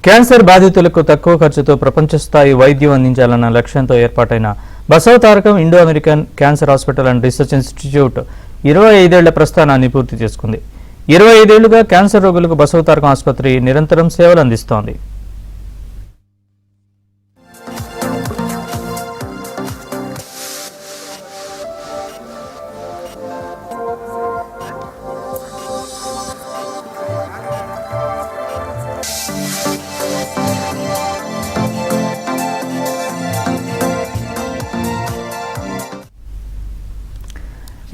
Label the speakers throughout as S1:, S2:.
S1: Cancer బాధితులకు తక్కువ ఖర్చుతో ప్రపంచ స్థాయి వైద్యం అందించాలన్న లక్ష్యంతో ఏర్పాటైన Basavatarakam Indo American cancer hospital and research institute 25 ఏళ్ల ప్రస్థానాన్ని పూర్తి చేసుకుంది. 25 ఏళ్లుగా క్యాన్సర్ రోగులకు బసవతారకం ఆసుపత్రి నిరంతరం సేవలు అందిస్తోంది.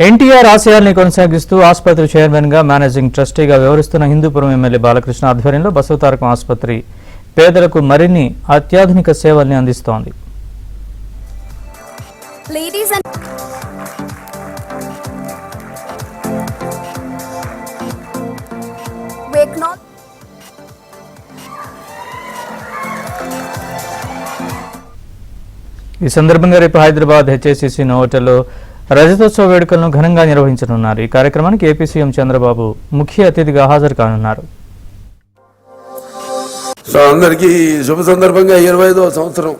S1: ఎన్టీఆర్ ఆశయాల్ని కొనసాగిస్తూ ఆసుపత్రి చైర్మన్ గా మేనేజింగ్ ట్రస్టీగా వ్యవహరిస్తున్న హిందూపురం ఎమ్మెల్యే బాలకృష్ణ ఆధ్వర్యంలో బసవతారకం ఆసుపత్రి పేదలకు మరిన్ని అత్యాధునిక సేవల్ని అందిస్తోంది. ఈ సందర్భంగా రేపు హైదరాబాద్ హెచ్ఏసీసీ హోటల్లో రజతోత్సవ వేడుకలను ఘనంగా నిర్వహించనున్నారు. ఈ కార్యక్రమానికి ఏపీ సీఎం చంద్రబాబు ముఖ్య అతిథిగా హాజరు కానున్నారు.
S2: అందరికీ శుభ సందర్భంగా 25వ సంవత్సరం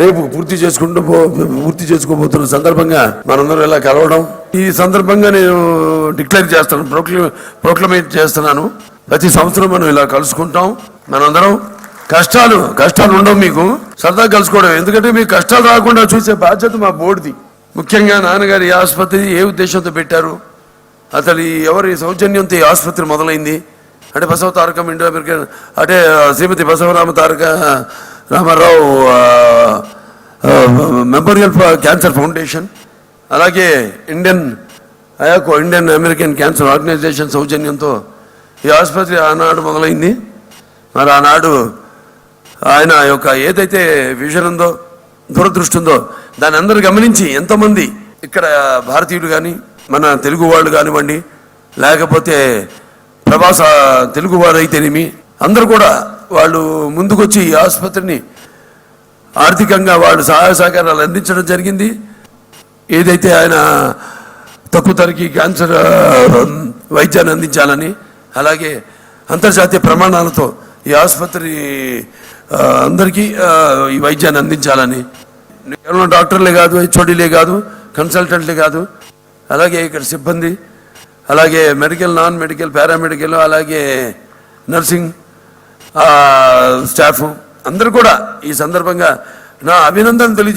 S2: రేపు పూర్తి చేసుకోబోతున్న సందర్భంగా మనందరం ఇలా కలవడం, ఈ సందర్భంగా నేను డిక్లేర్ చేస్తాను, ప్రొక్లమేట్ చేస్తున్నాను. ప్రతి సంవత్సరం మనం ఇలా కలుసుకుంటాం. మనందరం కష్టాలు ఉండవు, మీకు సరదా కలుసుకోవడం. ఎందుకంటే మీకు కష్టాలు రాకుండా చూసే బాధ్యత మా బోర్డుది. ముఖ్యంగా నాన్నగారు ఈ ఆసుపత్రి ఏ ఉద్దేశంతో పెట్టారు, అసలు ఎవరి సౌజన్యంతో ఈ ఆసుపత్రి మొదలైంది అంటే బసవతారకం ఇండో అమెరికన్ అంటే శ్రీమతి బసవరామ తారక రామారావు మెమోరియల్ క్యాన్సర్ ఫౌండేషన్, అలాగే ఇండియన్ అమెరికన్ క్యాన్సర్ ఆర్గనైజేషన్ సౌజన్యంతో ఈ ఆసుపత్రి ఆనాడు మొదలైంది. మరి ఆనాడు ఆయన యొక్క ఏదైతే విజన్ ఉందో, దూరదృష్టి ఉందో, దాన్ని అందరూ గమనించి ఎంతోమంది ఇక్కడ భారతీయులు కానీ మన తెలుగు వాళ్ళు కానివ్వండి, లేకపోతే ప్రవాస తెలుగు వారు అయితేనేమి, అందరూ కూడా వాళ్ళు ముందుకొచ్చి ఈ ఆసుపత్రిని ఆర్థికంగా వాళ్ళు సహాయ సహకారాలు అందించడం జరిగింది. ఏదైతే ఆయన తక్కువ ధరకి క్యాన్సర్ వైద్యాన్ని అందించాలని, అలాగే అంతర్జాతీయ ప్రమాణాలతో ఈ ఆసుపత్రి అందరికీ ఈ వైద్యాన్ని అందించాలని, కేవలం డాక్టర్లే కాదు, హెచ్ఓడీలే కాదు, కన్సల్టెంట్లే కాదు, అలాగే ఇక్కడ సిబ్బంది, అలాగే మెడికల్, నాన్ మెడికల్, పారామెడికల్, అలాగే నర్సింగ్ స్టాఫ్ అందరూ కూడా ఈ సందర్భంగా నా అభినందనలు తెలియజేస్తాను.